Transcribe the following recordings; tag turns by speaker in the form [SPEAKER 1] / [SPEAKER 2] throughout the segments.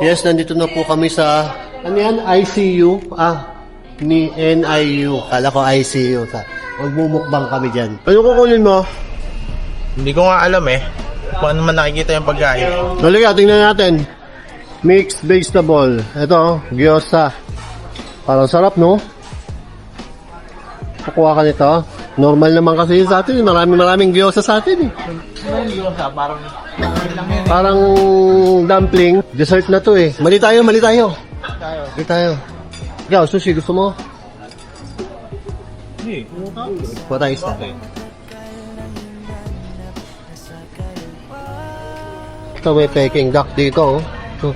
[SPEAKER 1] Yes, nandito na po kami sa, ano yan, ICU? Ni NIU. Kala ko ICU. Magmumukbang kami dyan. Ano kukunin mo?
[SPEAKER 2] Hindi ko nga alam eh. Kung ano man nakikita yung pagkain.
[SPEAKER 1] Halika, tingnan natin. Mixed vegetable. Ito, gyoza. Parang sarap, no? Kukuha ka nito. Normal naman kasi yun sa atin. Maraming gyoza sa atin eh. Parang dumpling. Dessert na to eh. Mali tayo. Ikaw, sushi, gusto mo?
[SPEAKER 2] Hindi.
[SPEAKER 1] Kuha tayo isa. Ito may peking duck dito. Oh.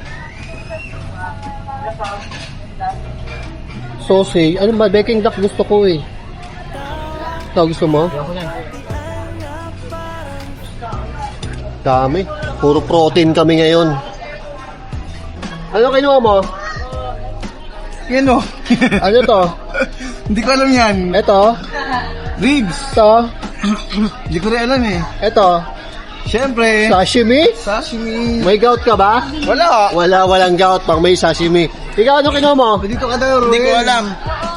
[SPEAKER 1] Sausage. Ano ba? Peking duck gusto ko eh. Ito gusto mo? Dami. Puro protein kami ngayon. Ano kinuha mo?
[SPEAKER 2] Yan o.
[SPEAKER 1] Ano to?
[SPEAKER 2] Hindi ko alam yan.
[SPEAKER 1] Ito?
[SPEAKER 2] Ribs.
[SPEAKER 1] Ito?
[SPEAKER 2] Hindi ko rin alam eh.
[SPEAKER 1] Ito?
[SPEAKER 2] Siyempre.
[SPEAKER 1] Sashimi?
[SPEAKER 2] Sashimi.
[SPEAKER 1] May gout ka ba?
[SPEAKER 2] Wala.
[SPEAKER 1] Walang gout pang may sashimi. Ikaw, ano kinuha mo?
[SPEAKER 2] Dito ka daw. Hindi ko alam.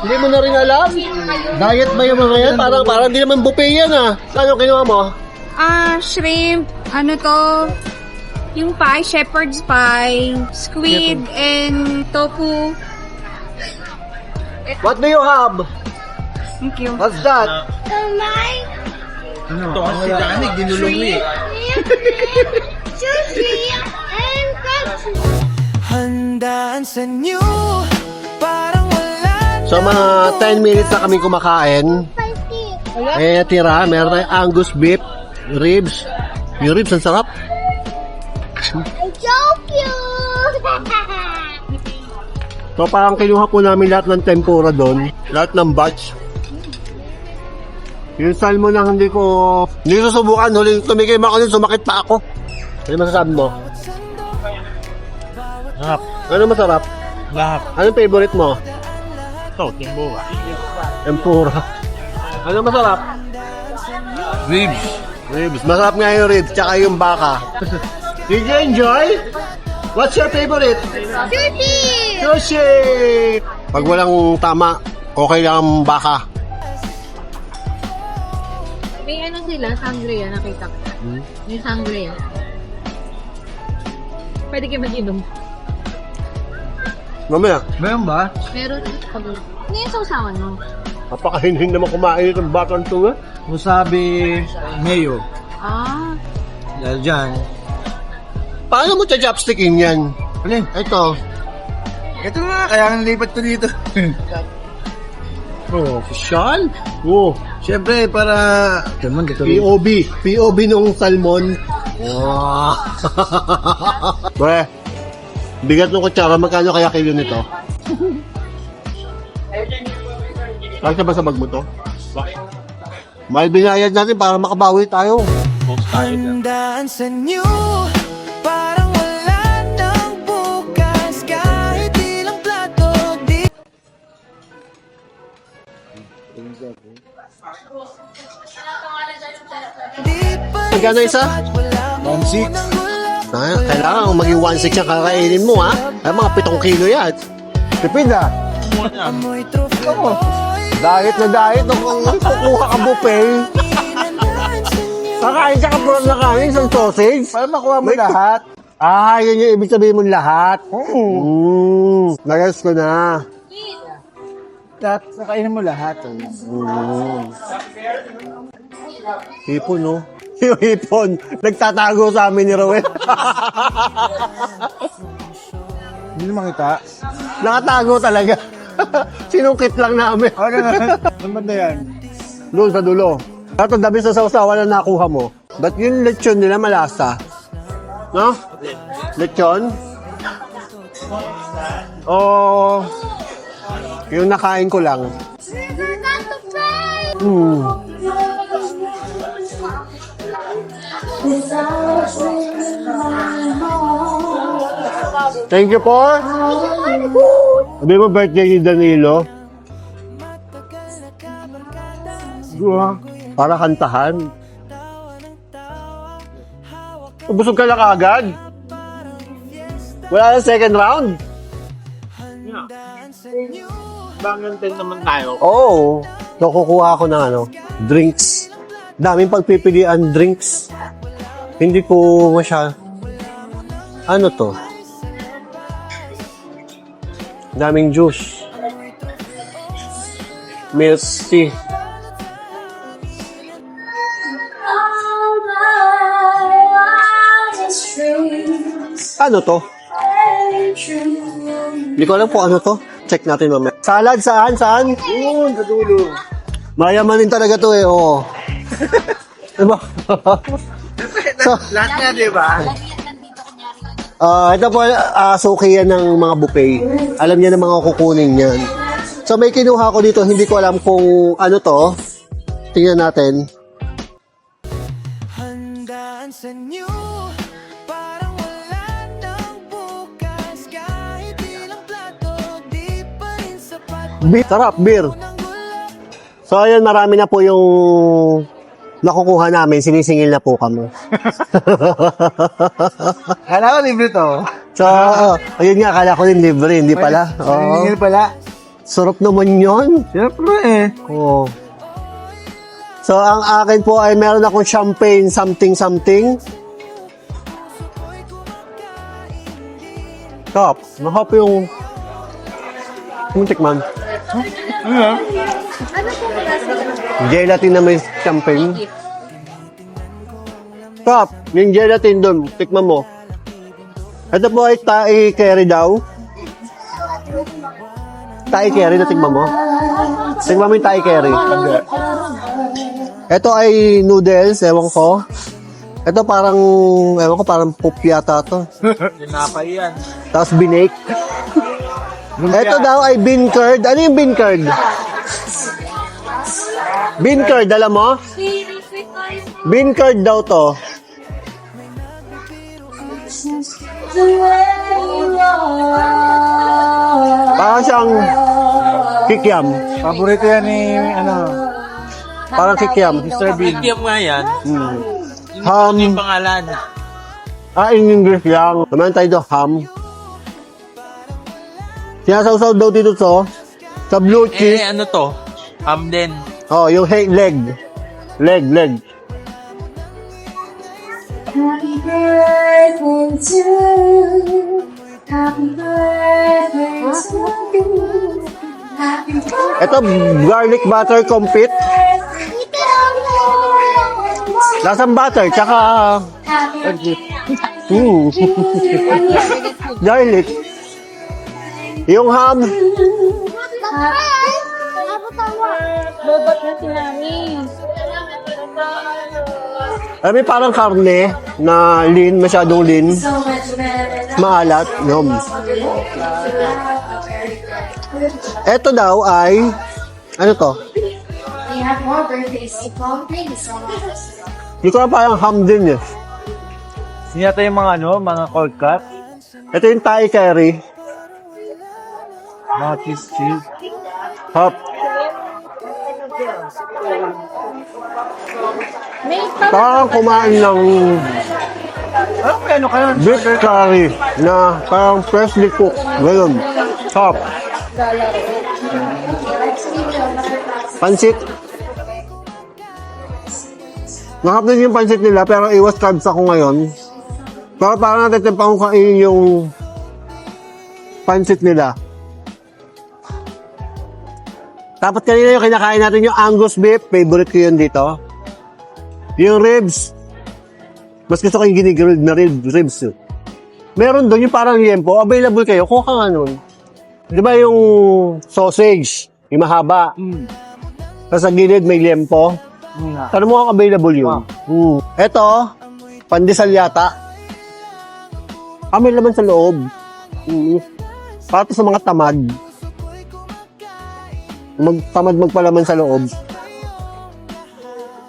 [SPEAKER 1] Hindi mo na rin alam? Diet ba yung mga yan? Parang di naman buffet yan ah. Ano kinuha mo?
[SPEAKER 3] Shrimp, ano to, yung pie, shepherd's pie, squid, and tofu.
[SPEAKER 1] What do you have?
[SPEAKER 3] Thank you.
[SPEAKER 1] What's that?
[SPEAKER 2] Ito kasi si Danig, dinulong mo eh.
[SPEAKER 4] Sushi and crabs.
[SPEAKER 5] Handaan sa new, parang wala.
[SPEAKER 1] So mga 10 minutes na kami kumakain. Eh tira, meron tayong Angus beef, ribs. Yung ribs, ang sarap.
[SPEAKER 4] I'm so cute.
[SPEAKER 1] So parang kinuha po namin lahat ng tempura doon. Lahat ng batch. Yung salmon lang hindi susubukan. Huling tumikim ako din, sumakit pa ako. Ano masasabi mo?
[SPEAKER 2] Sarap.
[SPEAKER 1] Ano masarap?
[SPEAKER 2] Lahat.
[SPEAKER 1] Anong favorite mo?
[SPEAKER 2] Ito, timbuha.
[SPEAKER 1] Tempura. Ano masarap?
[SPEAKER 2] Ribs.
[SPEAKER 1] Ribs. Masarap nga yung ribs, tsaka yung baka. Did you enjoy? What's your favorite?
[SPEAKER 4] Sushi.
[SPEAKER 1] Sushi! Pag walang tama, okay lang ang baka.
[SPEAKER 3] May ano sila, sangria, nakita ko. May sangria. Pwede kayo mag-inom.
[SPEAKER 1] Mamaya,
[SPEAKER 2] Meron ba?
[SPEAKER 3] Meron pag... Ano yung sausawan mo?
[SPEAKER 1] napakahinhin naman kumain itong batang tunga.
[SPEAKER 2] Wasabi mayo. Dahil dyan.
[SPEAKER 1] Paano mo chopstickin yan?
[SPEAKER 2] Alin?
[SPEAKER 1] Ito.
[SPEAKER 2] Ito nga, kaya nalipat ko dito.
[SPEAKER 1] Official? Oh.
[SPEAKER 2] Siyempre, para... Naman, dito rin.
[SPEAKER 1] POB nung salmon. Wow. Bre, bigat ng kutsara, magkano kaya kilo nito? Kasi ba sa bag mo to? Mahal binayad natin para makabawi tayo.
[SPEAKER 5] handaan sa new, parang wala nang bukas. Kahit ilang plato di
[SPEAKER 1] Magkano isa?
[SPEAKER 2] 1.6.
[SPEAKER 1] Kailangan maging 1.6 ang kakainin mo ha. Ay mga 7 kilo yan. Tipid ha.
[SPEAKER 5] amoy trofeo.
[SPEAKER 1] Diet na diet. Kung kukuha ka buffet. Kakain ka ka na kanin isang sausage.
[SPEAKER 2] Para makuha mo lahat.
[SPEAKER 1] Yun yung ibig sabihin mo lahat. Nagayos ko na.
[SPEAKER 2] Lahat, nakainin mo lahat.
[SPEAKER 1] Hipon, no? Yung hipon, nagtatago sa amin ni Rowel.
[SPEAKER 2] Hindi naman kita.
[SPEAKER 1] Nakatago talaga. Sinungkit lang namin.
[SPEAKER 2] Saan ba na yan?
[SPEAKER 1] Doon sa dulo. At ang dami sa sausawan na nakuha mo. Ba't yung lechon nila malasa? No? Lechon? O yung nakain ko lang. Thank you po. Sabi mo birthday ni Danilo? Para kantahan. Busog ka na kaagad? Wala na second round?
[SPEAKER 2] Bangan din naman tayo.
[SPEAKER 1] Oo. So, kukuha ako ng drinks. Daming pagpipilian drinks. Hindi ko masya... Ano to? Daming juice. Milk tea. Ano to? Hindi ko alam po ano to. Check natin mamaya. Salad, saan? Saan?
[SPEAKER 2] Yun, sa dulo.
[SPEAKER 1] Mayamanin talaga to eh, oo. Diba? So,
[SPEAKER 2] Lahat nga, di ba?
[SPEAKER 1] ito po, suki yan ng mga buffet. Alam niya ng mga kukunin niyan. So, may kinuha ko dito. Hindi ko alam kung ano to. Tingnan natin.
[SPEAKER 5] Handaan sa new. Parang wala nang bukas. Kahit ilang plato, di pa rin sapat.
[SPEAKER 1] Beer. Sarap, beer. So, ayun, marami na po yung nakukuha namin. Sinisingil na po kami.
[SPEAKER 2] Kala ko libre to.
[SPEAKER 1] So, ayun nga, akala ko din libre. Hindi pala. Oo.
[SPEAKER 2] Hindi pala.
[SPEAKER 1] Sarap naman yun.
[SPEAKER 2] Siyempre eh.
[SPEAKER 1] Oo. So, ang akin po ay meron akong champagne something. Top. Mahap yung... tikman. Gelatin na may champagne. Top. Yung gelatin doon. Tikman mo. Ito po ay Thai curry daw. Thai curry na tikman mo. Tikman mo yung Thai curry. Ito ay noodles, ewan ko. Ito parang, ewan ko, parang poop yata to.
[SPEAKER 2] Tinapay yan.
[SPEAKER 1] Tapos binake. Ito daw ay bean curd. Ano yung bean curd? Bean curd, alam mo? Bean curd daw to. Parang siyang kikiam.
[SPEAKER 2] Paborito yan ni,
[SPEAKER 1] Parang kikiam.
[SPEAKER 2] Mr. Bean. Kikiam nga yan.
[SPEAKER 1] Ham.
[SPEAKER 2] Yung pangalan.
[SPEAKER 1] In English lang. Naman tayo do, ham. Sinasawsaw daw dito to. Sa blue cheese.
[SPEAKER 2] ano to? Ham din.
[SPEAKER 1] Oh, yung leg. Leg.
[SPEAKER 4] Happy birthday to you. Happy birthday to you. Happy birthday.
[SPEAKER 1] Ito, garlic butter confit. Lasang butter, tsaka... garlic. Yung ham.
[SPEAKER 3] Bobot na si Mami.
[SPEAKER 1] May parang karne na lean, masyadong lean. Maalat. Yum. Ito daw ay... Ano to?
[SPEAKER 4] We have more birthdays to come. Thank you so much.
[SPEAKER 1] Hindi ko na parang ham din eh.
[SPEAKER 2] Yata yung mga mga cold cut.
[SPEAKER 1] Ito yung Thai curry.
[SPEAKER 2] Mga cheese.
[SPEAKER 1] Hop.
[SPEAKER 3] May
[SPEAKER 1] Parang kumain ng
[SPEAKER 2] Ano kayo?
[SPEAKER 1] beef curry na parang freshly cooked. Ganun. Hop. Pansit. Mahap din yung pansit nila pero iwas carbs ako ngayon. Pero parang natitimpang kong kainin yung pansit nila. Tapos kanina yung kinakain natin yung Angus beef. Favorite ko yun dito. Yung ribs. Mas gusto ko yung ginigrilled na ribs. Meron doon yung parang liempo. Available kayo. Kuha ka nga nun. Di ba yung sausage? Yung mahaba. Tapos sa gilid may liempo. Tanong mo kung available yun. Ito, pandesal yata. May laman sa loob. Para to sa mga tamad. Magpalaman sa loob.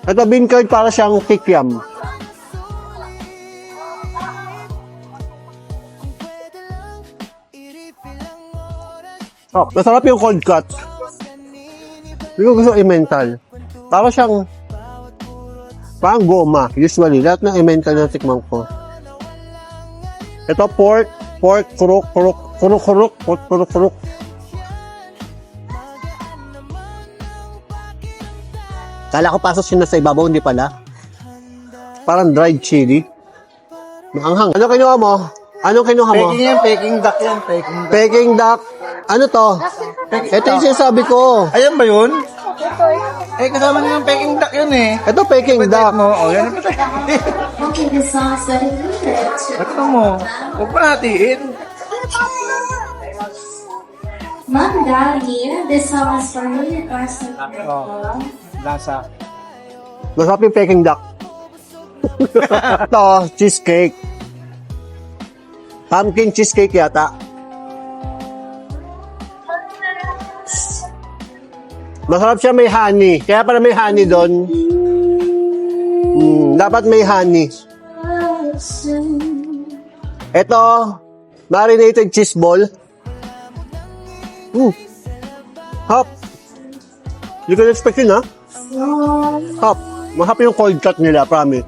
[SPEAKER 1] Ito, bean curd para siyang kikiam. Masarap yung cold cut. Hindi ko gusto emmental. Para siyang parang goma. Usually, lahat ng emmental na tikman ko. Ito, pork. Pork kuruk, pork kuruk. Kala ko pasok siya na sa ibabaw, hindi pala. Parang dried chili. Maanghang. Ano kinuha mo? Anong kinuha mo?
[SPEAKER 2] Peking yan, Peking duck yan, Peking duck.
[SPEAKER 1] Peking duck. Ano to? Ito yung sinasabi ko.
[SPEAKER 2] Ayan ba yun? Eh, kasama niyo yung Peking duck yun eh.
[SPEAKER 1] Ito Peking duck.
[SPEAKER 2] Mo, oh, yan ang patay.
[SPEAKER 4] Okay, the sauce that is
[SPEAKER 2] Ito mo, huwag pa natiin.
[SPEAKER 4] Ma'am Dali, this sauce for me, person.
[SPEAKER 2] Lasa.
[SPEAKER 1] Masarap yung Peking duck. Ito, cheesecake. Pumpkin cheesecake yata. Masarap siya, may honey. Kaya pala may honey doon. Dapat may honey. Ito, marinated cheese ball. Hop. You can expect yun, ha? Hop. Mahap yung cold cut nila, promise.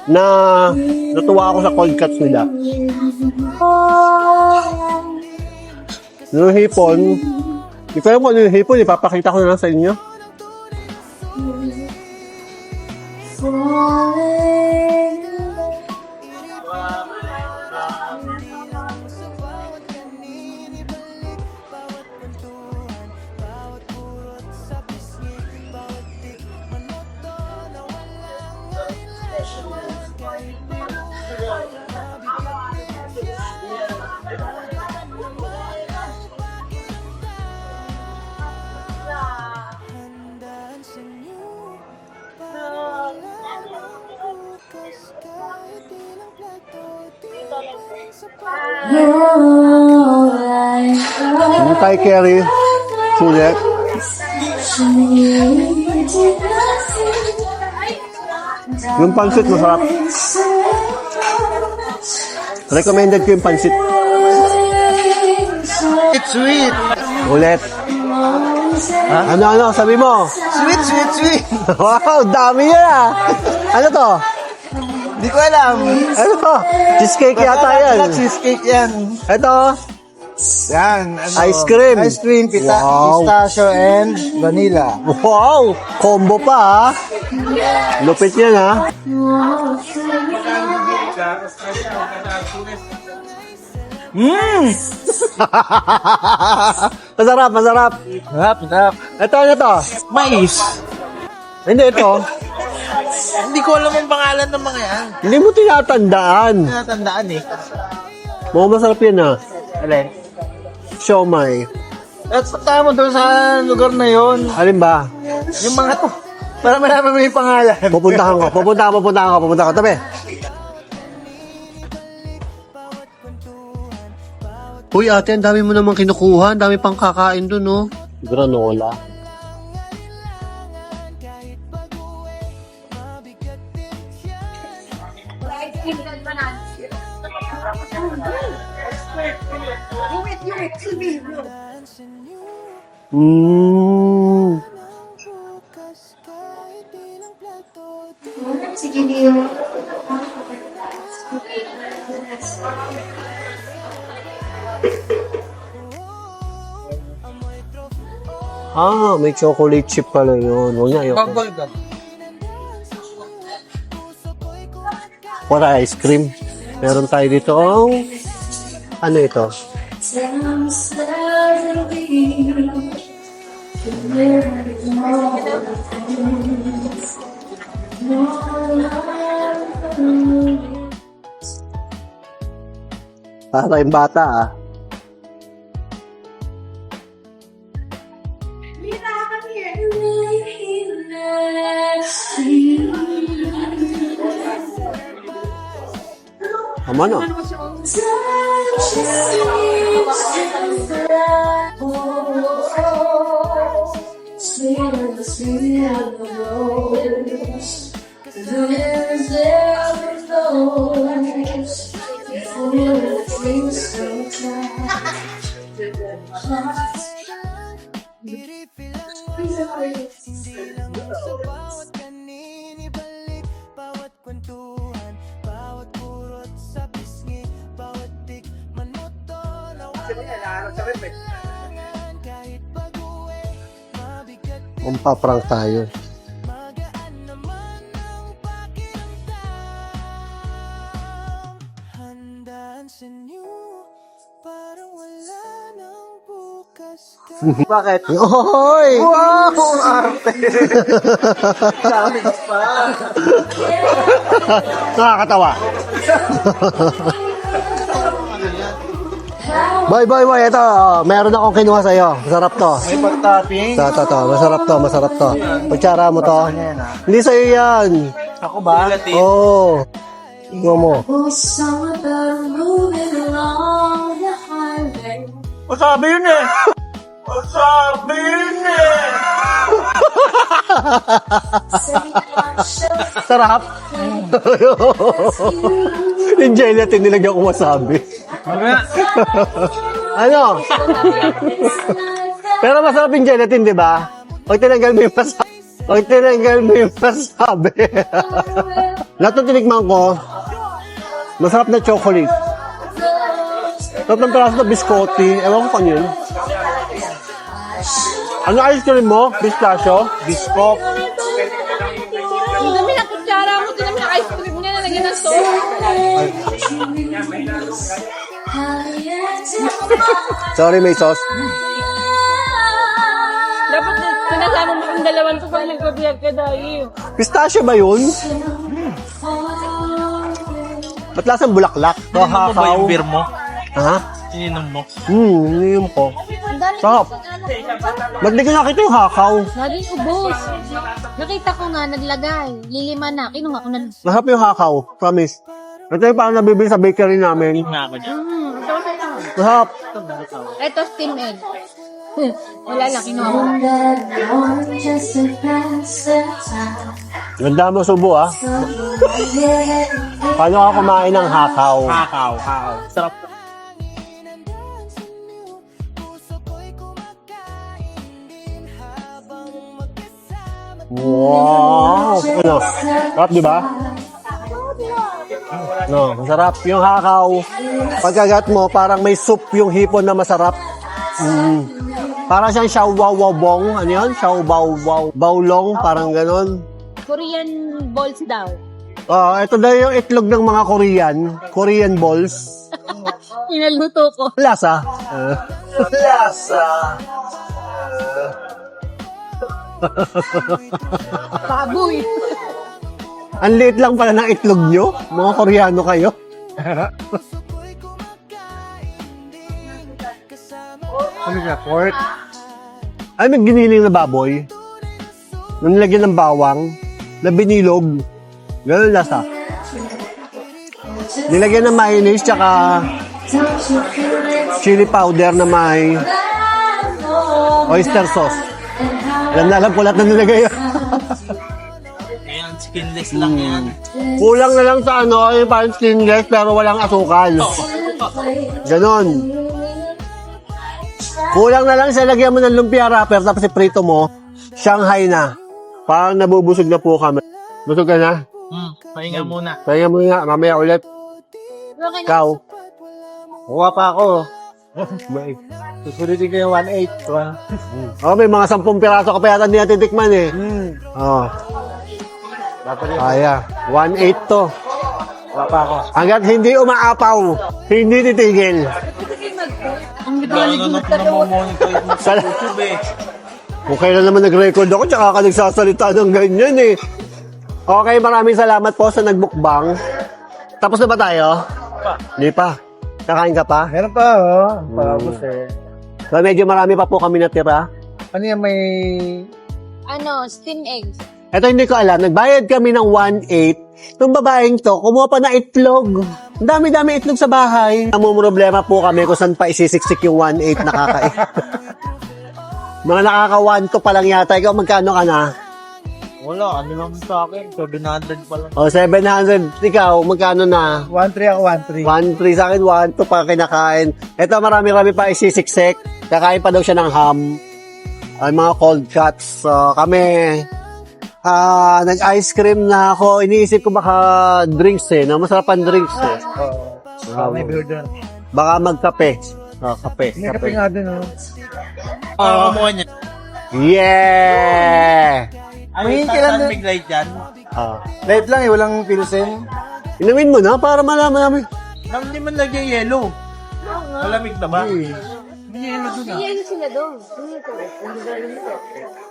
[SPEAKER 1] Natuwa ako sa cold cuts nila. Yung hipon, hindi ko alam kung ano yung hipon, ipapakita ko na lang sa inyo. Yung Thai curry, sulit. Yung pansit, masarap. Recommended ko yung pansit.
[SPEAKER 2] It's sweet.
[SPEAKER 1] Ulit. Ano, sabi mo?
[SPEAKER 2] Sweet, sweet, sweet.
[SPEAKER 1] Wow, dami yan ah. Ano to?
[SPEAKER 2] Hindi ko alam.
[SPEAKER 1] Ano to? Cheesecake yata yan.
[SPEAKER 2] Cheesecake yan.
[SPEAKER 1] Ito,
[SPEAKER 2] Yan. Ano,
[SPEAKER 1] ice cream.
[SPEAKER 2] Ice cream,
[SPEAKER 1] Wow.
[SPEAKER 2] pistachio and vanilla.
[SPEAKER 1] Wow, combo pa ah. Lupit yan ah. Masarap, masarap.
[SPEAKER 2] Sarap, sarap.
[SPEAKER 1] Ito, ano to?
[SPEAKER 2] Mais.
[SPEAKER 1] Hindi, ito.
[SPEAKER 2] Hindi ko alam ang pangalan ng mga yan.
[SPEAKER 1] Hindi mo tinatandaan.
[SPEAKER 2] Natandaan eh.
[SPEAKER 1] Mukhang masarap yan ah.
[SPEAKER 2] Alin?
[SPEAKER 1] Siomay.
[SPEAKER 2] At tama doon sa lugar na yon.
[SPEAKER 1] Alin ba?
[SPEAKER 2] Yung mga to. Para malaman mo yung pangalan.
[SPEAKER 1] Pupuntahan ko. Tabi. Uy, ate, ang dami mo naman kinukuha. Ang dami pang kakain dun, no? Granola.
[SPEAKER 4] Sige, Leo.
[SPEAKER 1] Ah, may chocolate chip pala yun. Huwag niya, ayoko.
[SPEAKER 2] Pag-bulgan.
[SPEAKER 1] Para ice cream. Meron tayo dito. Oh, ano ito? Para tayong bata ah. Tama na.
[SPEAKER 5] Bawat kanin ibalik, bawat kwentuhan, bawat kurot sa pisngi, bawat tikman mo
[SPEAKER 1] Umpaprank tayo.
[SPEAKER 5] Handaan sa inyo, parang wala nang bukas.
[SPEAKER 1] Bakit? Ohoy! Wow! Nakakatawa. Boy, ito, meron akong kinuha sa'yo. Masarap to.
[SPEAKER 2] May pag-topping.
[SPEAKER 1] To. Masarap to. Pagtsara mo to. Hindi sa'yo yan.
[SPEAKER 2] Ako ba?
[SPEAKER 1] Oo. Oh. Tingnan mo.
[SPEAKER 2] Masabi yun eh. Masabi yun eh.
[SPEAKER 1] Sarap. Yung gelatin nilagyan ko wasabi. Ano? Pero masarap yung gelatin, di ba? Pag tinanggal mo yung wasabi. Lahat ng tinikman ko, masarap na chocolate. Sarap ng peraso na biscotti. Ewan ko kung yun. Ano ice cream mo? Pistachio? Biscop?
[SPEAKER 3] Ang dami na kutsara mo, ang dami na ice cream niya, nalagyan ng sauce.
[SPEAKER 1] Sorry, may sauce.
[SPEAKER 3] Dapat pinasama mo ang dalawan ko pag nagpabiyag ka dahil.
[SPEAKER 1] Pistachio ba yun? Ba't lasang bulaklak?
[SPEAKER 2] Ano ba yung beer mo?
[SPEAKER 1] Ha?
[SPEAKER 2] Ininom mo?
[SPEAKER 1] Ininom ko.
[SPEAKER 3] Ang dami
[SPEAKER 1] Sarap. Ba't di ko nakita yung hakaw?
[SPEAKER 3] Laging ubos. Nakita ko nga, naglagay. Lilima na. Kinuha ko na.
[SPEAKER 1] Masarap yung hakaw. Promise. Ito yung parang nabibili sa bakery namin.
[SPEAKER 2] Nga ako dyan.
[SPEAKER 1] Masarap.
[SPEAKER 3] Ito, steam egg. Wala lang, kinuha ko.
[SPEAKER 1] Ganda mo subo, ah. Paano ka kumain ng hakaw?
[SPEAKER 2] Hakaw. Sarap.
[SPEAKER 1] Wow! Ano? Sarap, di ba? No, masarap. Yung hakaw, pagkagat mo, parang may soup yung hipon na masarap. Parang siyang xiaowaobong. Ano yun? Xiaobaolong, parang ganon.
[SPEAKER 3] Korean balls daw.
[SPEAKER 1] Ito daw yung itlog ng mga Korean balls.
[SPEAKER 3] Pinaluto ko.
[SPEAKER 1] Lasa. Lasa.
[SPEAKER 3] Baboy.
[SPEAKER 1] Ang liit lang pala ng itlog nyo. Mga Koreano kayo. Ano siya? Pork? Ay, may giniling na baboy. Na nilagyan ng bawang. Na binilog. Ganun lasa. Nilagyan ng mayonnaise tsaka chili powder na may oyster sauce. Alam ko lahat na nilagay.
[SPEAKER 2] Ayan, skinless lang yan.
[SPEAKER 1] Kulang na lang sa ano, yung parang skinless pero walang asukal. Ganon. Kulang na lang sa lagyan mo ng lumpia wrapper tapos iprito mo, Shanghai na. Parang nabubusog na po kami. Busog ka na?
[SPEAKER 2] Pahinga muna.
[SPEAKER 1] Pahinga mo nga, mamaya ulit. Ikaw. Kuha pa ako. Susulitin ko yung 1.8. Oh, may mga 10 piraso ka pa yata hindi natin tikman eh. Oh. Kaya. 1.8 to.
[SPEAKER 2] Wala pa ako.
[SPEAKER 1] Hanggat hindi umaapaw, hindi titigil.
[SPEAKER 3] Ang
[SPEAKER 2] Ano na pinamomonitor mo sa YouTube eh.
[SPEAKER 1] Kung kailan naman nag-record ako, tsaka ka nagsasalita ng ganyan eh. Okay, maraming salamat po sa nagbukbang. Tapos na ba tayo? Hindi pa. Kakain ka pa?
[SPEAKER 6] Meron pa, oh. Pagabos eh.
[SPEAKER 1] So, medyo marami pa po kami natira.
[SPEAKER 6] Ano yan, may...
[SPEAKER 3] Ano, steam eggs.
[SPEAKER 1] Ito hindi ko alam. Nagbayad kami ng 1.8. Nung babaeng to, kumuha pa na itlog. Ang dami-dami itlog sa bahay. Problema po kami kung saan pa isisiksik yung 1.8 nakakain. Mga nakaka 1 to pa lang yata. Ikaw magkano ka na?
[SPEAKER 2] Wala, ano lang sa akin. 700 pa lang.
[SPEAKER 1] O, 700. Ikaw, magkano na?
[SPEAKER 6] 1.3 ako, 1.3.
[SPEAKER 1] 1.3 sa akin, 1.2 pa kinakain. Ito, marami-rami pa isisiksik. Kakain pa daw siya ng ham. Ay, mga cold cuts. So, kami, nag-ice cream na ako. Iniisip ko baka drinks eh. No? Masarap ang drinks eh.
[SPEAKER 6] May beer doon.
[SPEAKER 1] Baka magkape. Oh, kape.
[SPEAKER 6] May kape nga din, oh.
[SPEAKER 2] Parang kumuha niya.
[SPEAKER 1] Yeah!
[SPEAKER 6] May kailan din.
[SPEAKER 2] Big light yan.
[SPEAKER 1] Ah.
[SPEAKER 6] Light lang eh, walang pilsen.
[SPEAKER 1] Inumin mo na para malaman namin.
[SPEAKER 2] Nang hindi man lagyan yellow. Malamig na ba?
[SPEAKER 3] Yan sila doon.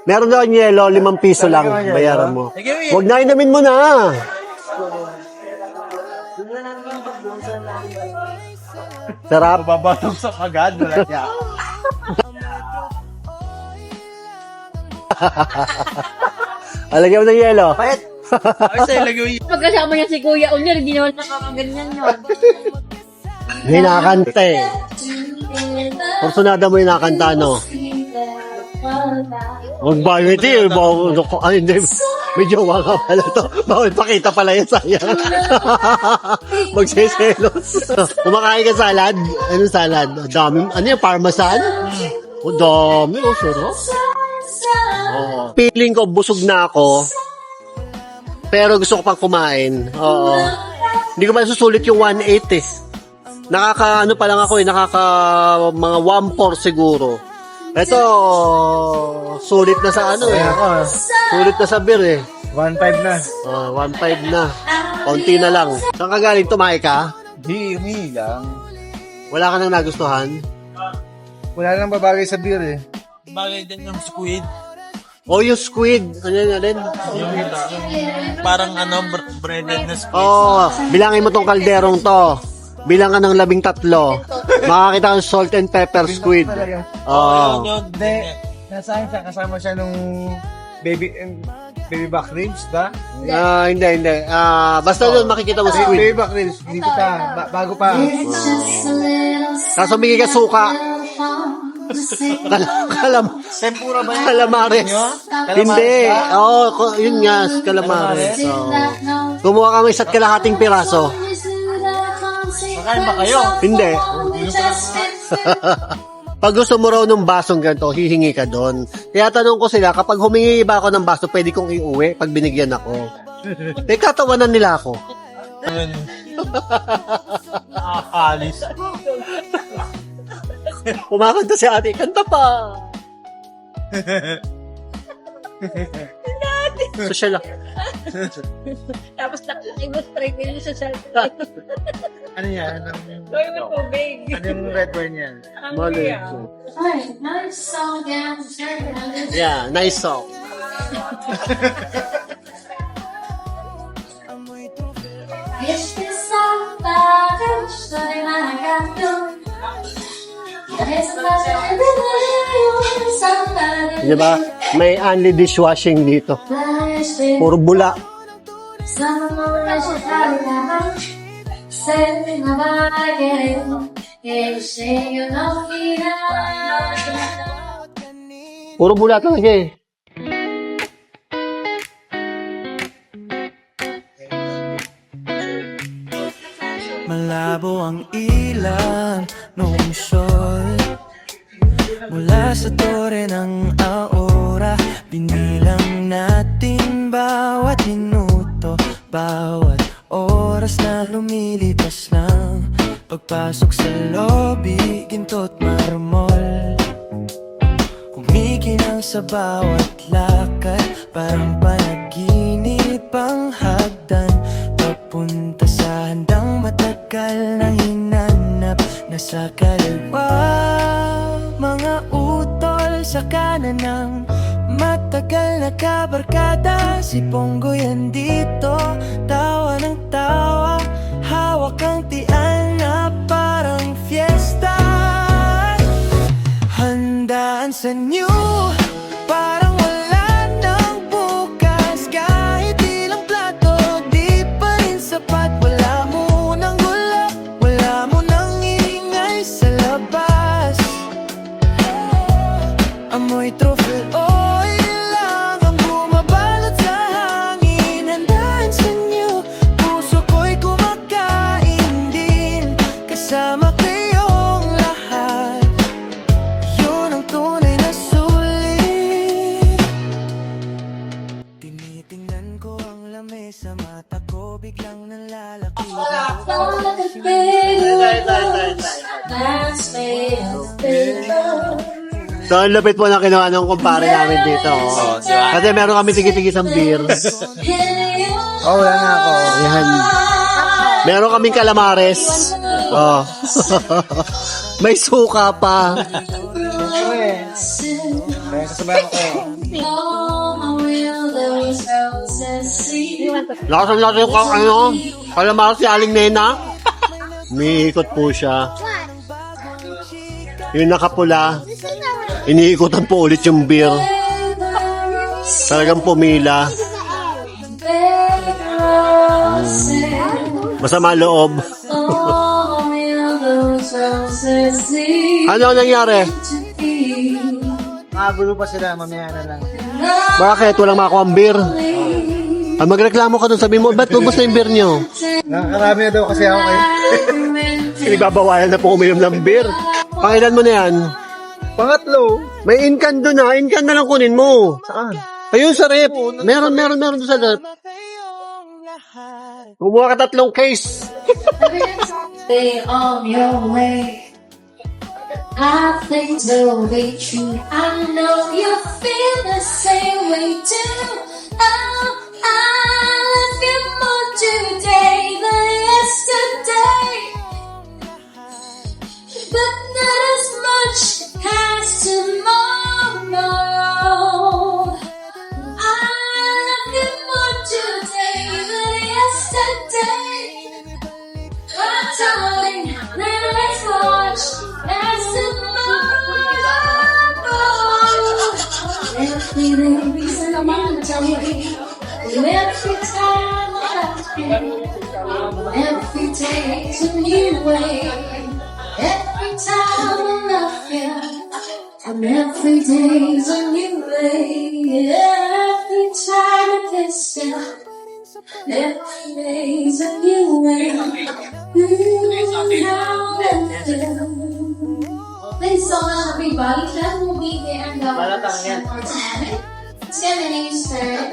[SPEAKER 1] Meron daw ang yelo, 5 piso lang. Bayaran mo. Huwag na, inumin mo na. Sarap.
[SPEAKER 2] Babatog sa kagad. Wala niya.
[SPEAKER 1] Alagyan mo ng yelo.
[SPEAKER 2] Ay, sa'yo lagyan yung
[SPEAKER 3] Pagkasama niya si Kuya Unyar, hindi naman nakakaganyan yun.
[SPEAKER 1] May nakakanta eh. Porsunada mo yung nakakanta, no? Huwag ba yun, hindi. Ay, hindi. May jowa ka pala to. Bawal pakita pala yan, sayang. Magsiselos. Kumakain ka salad? Anong salad? Dami. Ano yung parmesan? O, dami. O, sarap. Oo. Feeling ko, busog na ako. Pero gusto ko pang kumain. Oo. Hindi ko pa susulit yung 1.8 eh. Nakaka, ano pa lang ako eh, nakaka mga 1.4 siguro. Ito, sulit na sa ano eh. Sulit na sa beer eh.
[SPEAKER 6] 1.5 na.
[SPEAKER 1] 1.5 na. Konti na lang. Saan ka galing? Tumae ka?
[SPEAKER 6] Di, lang.
[SPEAKER 1] Wala ka nang nagustuhan?
[SPEAKER 6] Wala nang babagay sa beer eh.
[SPEAKER 2] bagay din yung squid.
[SPEAKER 1] O yung squid. Ano na rin?
[SPEAKER 2] Yung parang breaded na squid.
[SPEAKER 1] Oo, bilangin mo tong kalderong to. Bilang ka ng 13. Makakita kang salt and pepper squid. Oo.
[SPEAKER 6] Hindi. Nasaan siya? Kasama siya nung baby back ribs, ba?
[SPEAKER 1] Hindi. Basta doon makikita mo squid.
[SPEAKER 6] Baby back ribs. Dito pa. Bago pa.
[SPEAKER 1] Tapos humigay ka suka.
[SPEAKER 2] Tempura ba yan?
[SPEAKER 1] Calamares. Hindi. Oo, yun nga, calamares. Kumuha kami isa't kalahating piraso.
[SPEAKER 2] Makain ba kayo?
[SPEAKER 1] Hindi. Pag gusto mo raw ng basong ganito, hihingi ka doon. Kaya tanong ko sila, kapag humingi ba ako ng baso, pwede kong iuwi pag binigyan ako. Eh, katawanan nila ako.
[SPEAKER 2] Nakakalis.
[SPEAKER 1] Kumakanta si ate, kanta pa. Social lang.
[SPEAKER 3] Tapos nakalaki mo straight nila sa cellphone.
[SPEAKER 6] Ano yan?
[SPEAKER 3] Gawin mo tubig.
[SPEAKER 6] Ano yung red wine yan?
[SPEAKER 1] Mali.
[SPEAKER 4] Alright, nice song down.
[SPEAKER 1] Yeah, nice song.
[SPEAKER 4] Este song para estoy managando.
[SPEAKER 1] Di ba? May only dishwashing dito. Puro bula. Puro bula talaga eh.
[SPEAKER 5] Malabo ang ilan noong sol mula sa tore ng aura. Binilang natin bawat minuto, bawat oras na lumilipas lang. Pagpasok sa lobby, ginto't marmol, kumikinang sa bawat lakad. Parang panaginip ang hagdan, papunta sa handang matagal na hinanap. Nasa kaliwa, mga utol sa kanan ng matagal na kabarkada. Si Pongo yan dito, tawa ng tawa, hawak ang tiyan na parang fiesta. Handaan sa new, parang wala nang bukas. Kahit ilang plato, di pa rin sapat. Wala mo nang gula, wala mo nang ingay sa labas. Amoy truffle oil lang ang bumabalot sa hangin. Handaan sa new, puso ko'y kumakain din kasama kayong lahat. Yun ang tunay na sulit. Tinitingnan ko ang lamesa, mata ko biglang nalalaki.
[SPEAKER 4] That's me.
[SPEAKER 1] So, ang lapit po na kinuha ng kumpare namin dito. Oh. Kasi meron kami tigi-tigi isang beer.
[SPEAKER 6] Oh, wala na ako.
[SPEAKER 1] Ayan. Meron kaming calamares. Oh. May suka pa.
[SPEAKER 6] Kaya kasabayan ko.
[SPEAKER 1] Lakas yung calamares si Aling Nena. Umiikot po siya. Yung nakapula, iniikutan po ulit yung beer. Talagang pumila. Masama loob. Ano ang nangyari?
[SPEAKER 6] Nakagulo pa sila, mamaya na lang.
[SPEAKER 1] Bakit? Walang makuha ang beer. Magreklamo ka dun, sabi mo, ba't ubos na yung beer nyo?
[SPEAKER 6] Nakakarami na daw kasi ako kayo.
[SPEAKER 1] Inibabawalan na po uminom ng beer. Pangilan mo na yan?
[SPEAKER 6] Pangatlo.
[SPEAKER 1] May incan dun ha, incan na lang kunin mo.
[SPEAKER 6] Saan?
[SPEAKER 1] Ayun sa rep. Meron dun sa rep. Kumuha ka 3 case.
[SPEAKER 4] Stay on your way. I think they'll be true. I know you feel the same way too. Oh, I love you more today than yesterday, but not as much as tomorrow. I love you more today than yesterday, but darling, not as much as tomorrow. Every day's a mountain, every time I feel, every day's a new way, every time I love you, and every day's a new way, every time I kiss you, every day's a new way. Now and then. Thanks so much, everybody. That will be the end of our for tonight. So my name is Sarah.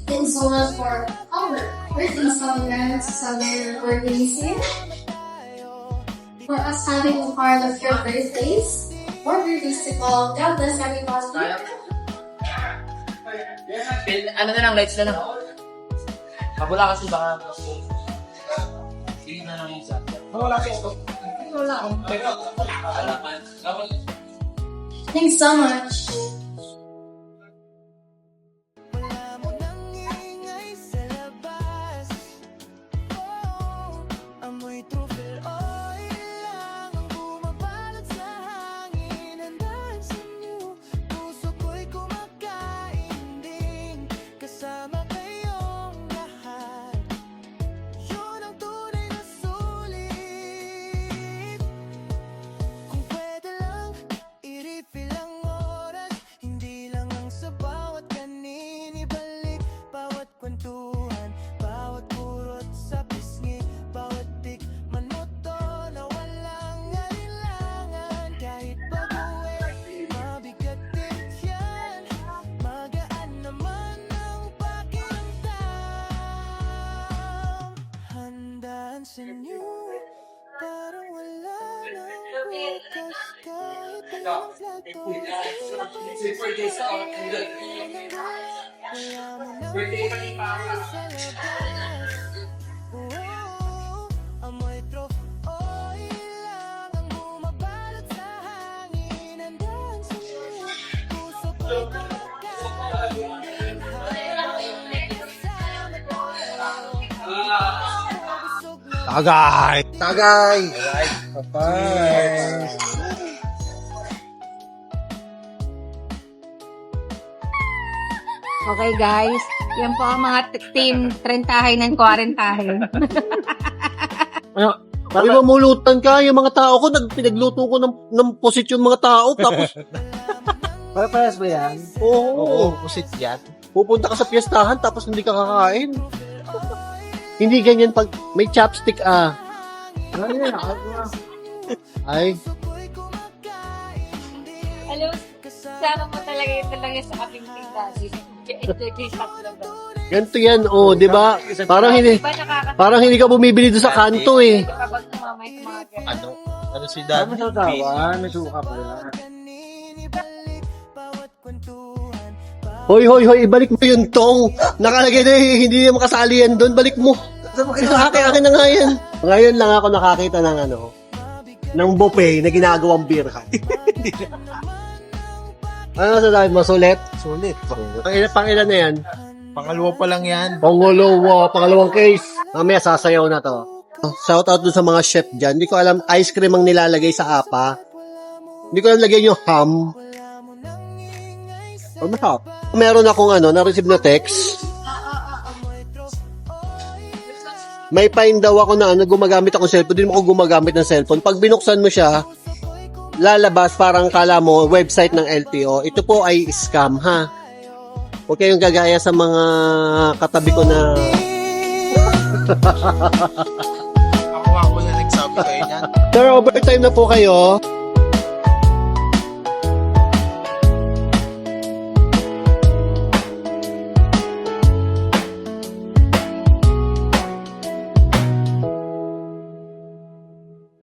[SPEAKER 4] Thanks so much for all the birthday celebrants, birthdays here. For us having a part of your birthdays. More birthdays to call. God bless everybody.
[SPEAKER 7] Ano na lang, lights na lang. Mabula kasi baka. Sige na lang yung isa.
[SPEAKER 6] Wala siya.
[SPEAKER 4] Thanks so much.
[SPEAKER 5] Wala mo nang ingay sa labas. Amoy truffle oil lang ang bumabalot sa hangin. Handaan sa inyo, puso ko'y kumakain din. Kasama kayong lahat, yun ang tunay na sulit. Kung pwede lang, i-refill ang oras. Hindi lang ang sa bawat kanin, ibalik bawat kwentuhan, bawat kurot sa pisngi, bawat tikman mo to na walang alinlangan. Kahit baguhin, mabigat din yan, magaan naman ang pakiramdam. Handaan sa inyo, parang wala nang bukas. Kahit ilang plato, wala mo nang ingay sa labas. Amoy truffle oil lang ang bumabalot sa hangin. Handaan sa inyo, puso ko'y kumakain din. Kasama busog na
[SPEAKER 1] Tagay!
[SPEAKER 6] Tagay! Bye!
[SPEAKER 3] Okay guys, yan po ang mga team 30 ng 40.
[SPEAKER 1] Sabi mo, mulutan ka. Yung mga tao ko, pinagluto ko ng posisyon mga tao. Tapos,
[SPEAKER 6] Parehas ba yan?
[SPEAKER 1] oo.
[SPEAKER 2] Pusit yan.
[SPEAKER 1] Pupunta ka sa piyestahan, tapos hindi ka kakain. Hindi ganyan pag may chopstick
[SPEAKER 6] Ano yan?
[SPEAKER 1] Ay,
[SPEAKER 3] Hello, sana mo talaga yun talaga sa aming daddy. Enjoy kayo sa labas.
[SPEAKER 1] ganito yan, di ba? Parang hindi,
[SPEAKER 3] Diba nakakatawa
[SPEAKER 1] parang hindi ka bumibili doon sa kanto eh.
[SPEAKER 3] kapag tumamay sa mga ganyan?
[SPEAKER 2] Ano si
[SPEAKER 6] Ano
[SPEAKER 2] Daddy?
[SPEAKER 6] sa tawa? May suka pala.
[SPEAKER 5] inibalik bawat kwentuhan.
[SPEAKER 1] Hoy, ibalik mo yung tong. Nakalagay na hindi niya makasali yan doon. Balik mo. Akin na nga yan. Ngayon lang ako nakakita ng ng buffet na ginagawang beer hut. Ano sasabi mo? Sulit?
[SPEAKER 6] Sulit.
[SPEAKER 1] Pang-ilan na yan?
[SPEAKER 2] Pangalawa pa lang yan.
[SPEAKER 1] Pangalawang case. Mamaya sasayaw na to. Shout out dun sa mga chef dyan. Hindi ko alam, ice cream ang nilalagay sa apa. Hindi ko alam lagyan yung ham. Or masarap. Meron akong na-receive na text. May find daw ako na gumagamit ako ng cellphone. Hindi mo ako gumagamit ng cellphone. Pag binuksan mo siya, lalabas parang kala mo website ng LTO. Ito po ay scam, ha? Huwag kayong gagaya sa mga katabi ko na...
[SPEAKER 2] Ako na nagsabi kayo niyan.
[SPEAKER 1] Sir, overtime na po kayo.